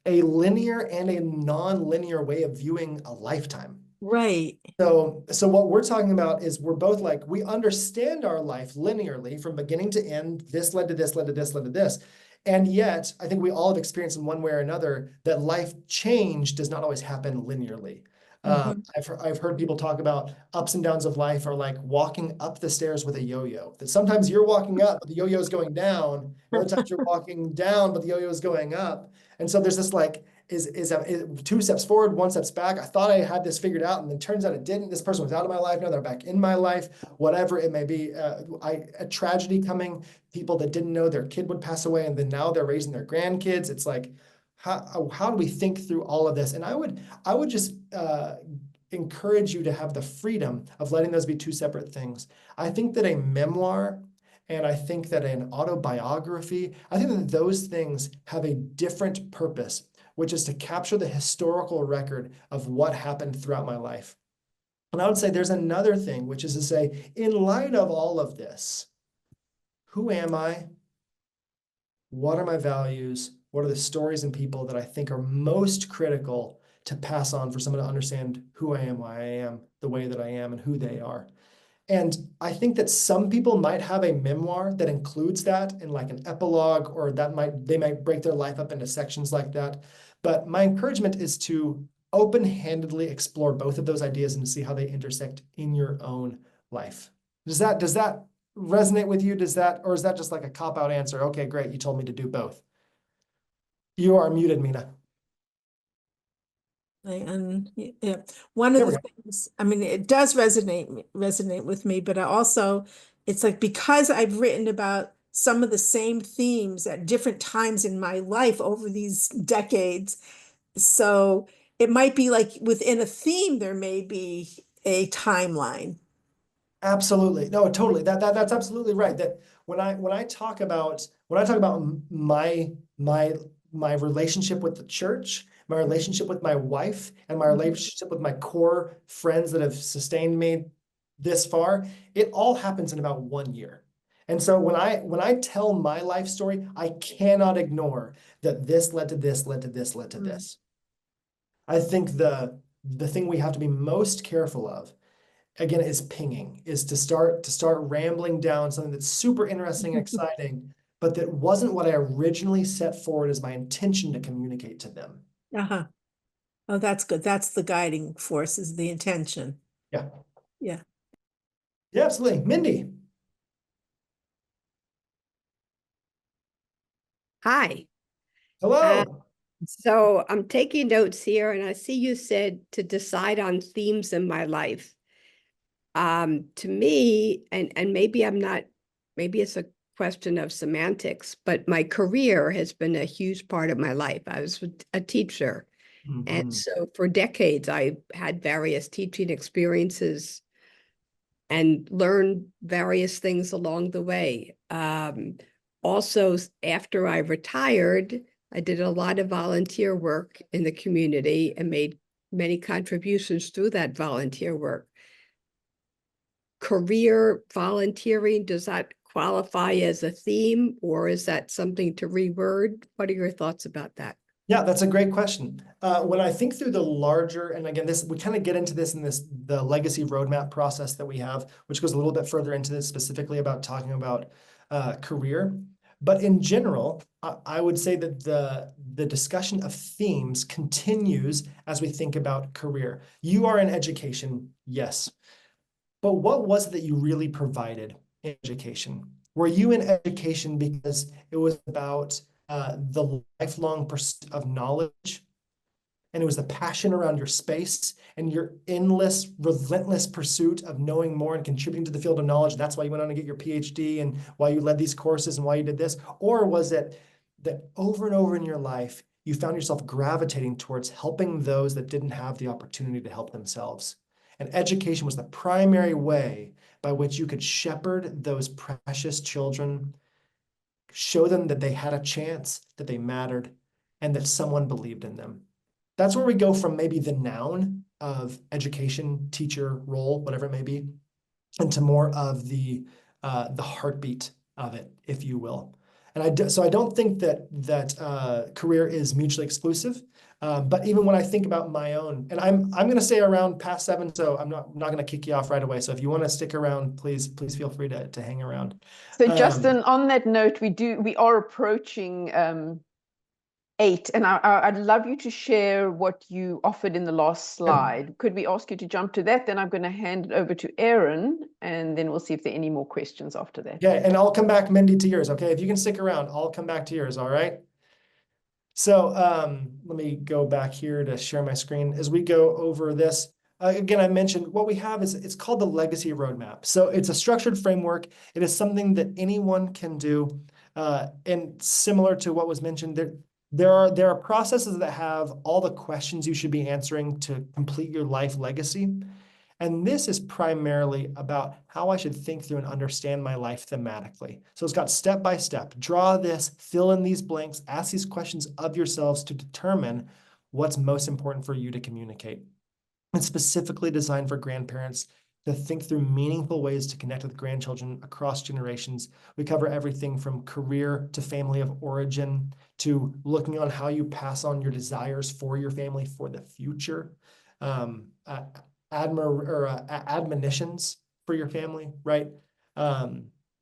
linear and a non-linear way of viewing a lifetime. Right. So what we're talking about is we're both like, we understand our life linearly from beginning to end. This led to this, led to this, led to this. And yet, I think we all have experienced in one way or another that life change does not always happen linearly. I've heard people talk about ups and downs of life are like walking up the stairs with a yo-yo. That sometimes you're walking up, but the yo-yo is going down. And other times you're walking down, but the yo-yo is going up. And so there's this like, is 2 steps forward, 1 step back. I thought I had this figured out, and then turns out it didn't. This person was out of my life. Now they're back in my life. Whatever it may be, a tragedy coming. People that didn't know their kid would pass away, and then now they're raising their grandkids. It's like, how do we think through all of this? And I would just encourage you to have the freedom of letting those be 2 separate things. I think that a memoir, and I think that an autobiography, I think that those things have a different purpose, which is to capture the historical record of what happened throughout my life. And I would say there's another thing, which is to say, in light of all of this, who am I? What are my values? What are the stories and people that I think are most critical to pass on for someone to understand who I am, why I am, the way that I am, and who they are? And I think that some people might have a memoir that includes that in like an epilogue, or they might break their life up into sections like that. But my encouragement is to open-handedly explore both of those ideas and see how they intersect in your own life. Does that resonate with you? Or is that just like a cop-out answer? Okay, great. You told me to do both. You are muted, Mina. Yeah, one of the things, I mean, it does resonate with me, but it's like, because I've written about some of the same themes at different times in my life over these decades. So it might be like within a theme, there may be a timeline. Absolutely. No, totally. That's absolutely right. That when I talk about my relationship with the church, my relationship with my wife, and my relationship with my core friends that have sustained me this far, it all happens in about 1 year. And so when I tell my life story, I cannot ignore that this led to this, led to this, led to this. I think the thing we have to be most careful of, again, is pinging, is to start rambling down something that's super interesting and exciting, but that wasn't what I originally set forward as my intention to communicate to them. Uh-huh. Oh, that's good. That's the guiding force, is the intention. Yeah. Yeah. Yeah, absolutely. Mindy. Hi. Hello. So I'm taking notes here, and I see you said to decide on themes in my life. To me, and maybe maybe it's a question of semantics, but my career has been a huge part of my life. I was a teacher. And so for decades, I had various teaching experiences and learned various things along the way. Also, after I retired, I did a lot of volunteer work in the community and made many contributions through that volunteer work. Career volunteering, does that qualify as a theme, or is that something to reword? What are your thoughts about that? Yeah, that's a great question. When I think through the larger, and again, we kind of get into this in the legacy roadmap process that we have, which goes a little bit further into this, specifically about talking about career. But in general, I would say that the discussion of themes continues as we think about career. You are in education, yes. But what was it that you really provided in education? Were you in education because it was about the lifelong pursuit of knowledge, and it was the passion around your space and your endless, relentless pursuit of knowing more and contributing to the field of knowledge? That's why you went on to get your PhD and why you led these courses and why you did this? Or was it that over and over in your life, you found yourself gravitating towards helping those that didn't have the opportunity to help themselves? And education was the primary way by which you could shepherd those precious children, show them that they had a chance, that they mattered, and that someone believed in them. That's where we go from maybe the noun of education, teacher, role, whatever it may be, into more of the heartbeat of it, if you will. And so I don't think that career is mutually exclusive. But even when I think about my own, and I'm going to stay around past 7, so I'm not going to kick you off right away. So if you want to stick around, please feel free to hang around. So Justin, on that note, we are approaching 8, and I'd love you to share what you offered in the last slide. Could we ask you to jump to that? Then I'm going to hand it over to Aaron, and then we'll see if there are any more questions after that. Yeah, and I'll come back, Mindy, to yours. Okay, if you can stick around, I'll come back to yours. All right. So let me go back here to share my screen as we go over this. Again, I mentioned what we have is it's called the Legacy Roadmap. So it's a structured framework. It is something that anyone can do. And similar to what was mentioned, there are processes that have all the questions you should be answering to complete your life legacy. And this is primarily about how I should think through and understand my life thematically. So it's got step by step. Draw this, fill in these blanks, ask these questions of yourselves to determine what's most important for you to communicate. It's specifically designed for grandparents to think through meaningful ways to connect with grandchildren across generations. We cover everything from career to family of origin to looking on how you pass on your desires for your family for the future. Admonitions for your family, right?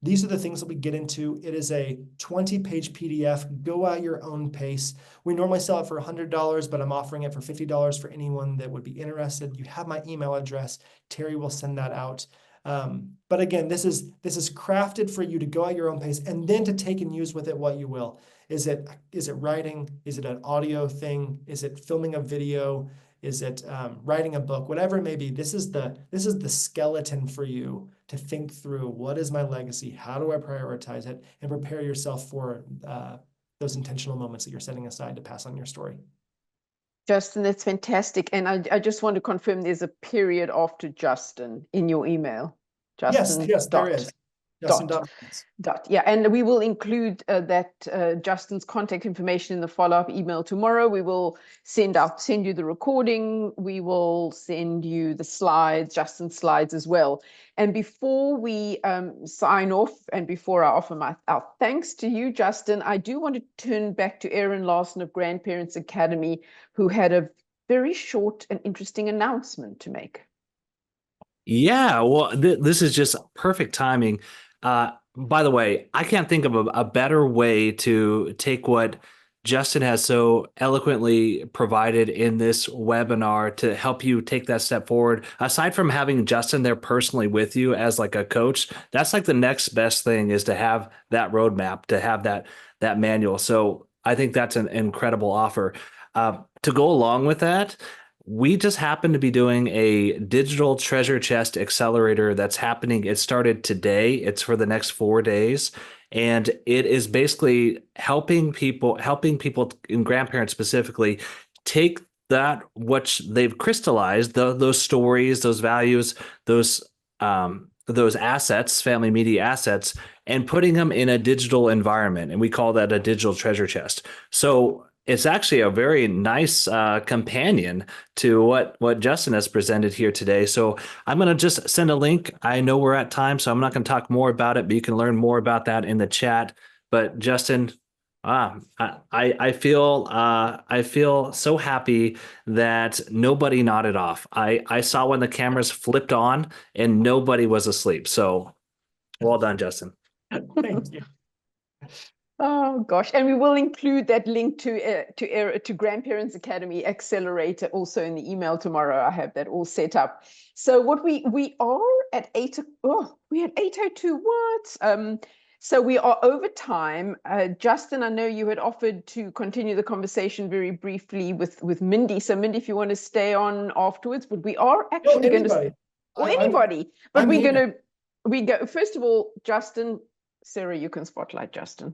These are the things that we get into. It is a 20-page PDF. Go at your own pace. We normally sell it for $100, but I'm offering it for $50 for anyone that would be interested. You have my email address. Terry will send that out. But again, this is crafted for you to go at your own pace and then to take and use with it what you will. Is it writing? Is it an audio thing? Is it filming a video? Is it writing a book? Whatever it may be, this is the skeleton for you to think through. What is my legacy? How do I prioritize it? And prepare yourself for those intentional moments that you're setting aside to pass on your story. Justin, that's fantastic. And I just want to confirm there's a period after Justin in your email. Justin Yes, there is. Yeah, and we will include Justin's contact information in the follow-up email tomorrow. We will send you the recording. We will send you the slides, Justin's slides as well. And before we sign off, and before I offer our thanks to you, Justin, I do want to turn back to Aaron Larson of Grandparents Academy, who had a very short and interesting announcement to make. Yeah, well, this is just perfect timing. By the way, I can't think of a better way to take what Justin has so eloquently provided in this webinar to help you take that step forward. Aside from having Justin there personally with you as like a coach, that's like the next best thing, is to have that roadmap, to have that manual. So I think that's an incredible offer. To go along with that, we just happen to be doing a digital treasure chest accelerator that's happening. It started today. It's for the next 4 days. And it is basically helping people and grandparents specifically take that, what they've crystallized, those stories, those values, those assets, family media assets, and putting them in a digital environment. And we call that a digital treasure chest. So it's actually a very nice companion to what Justin has presented here today. So I'm going to just send a link. I know we're at time, so I'm not going to talk more about it, but you can learn more about that in the chat. But Justin, I feel so happy that nobody nodded off. I saw when the cameras flipped on and nobody was asleep. So well done, Justin. Thank you. Oh gosh, and we will include that link to Grandparents Academy Accelerator also in the email tomorrow. I have that all set up. So what we are at 8. Oh, we're at 8:02. What? So we are over time. Justin, I know you had offered to continue the conversation very briefly with Mindy. So Mindy, if you want to stay on afterwards, but we are actually going to, or anybody, but we go. First of all, Justin, Sarah, you can spotlight Justin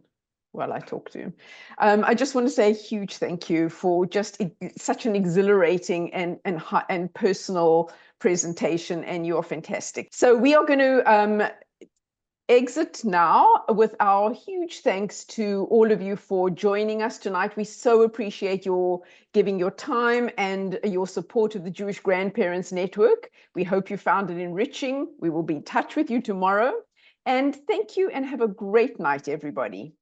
while I talk to him. I just want to say a huge thank you for just such an exhilarating and personal presentation, and you are fantastic. So we are going to exit now with our huge thanks to all of you for joining us tonight. We so appreciate your giving your time and your support of the Jewish Grandparents Network. We hope you found it enriching. We will be in touch with you tomorrow. And thank you, and have a great night, everybody.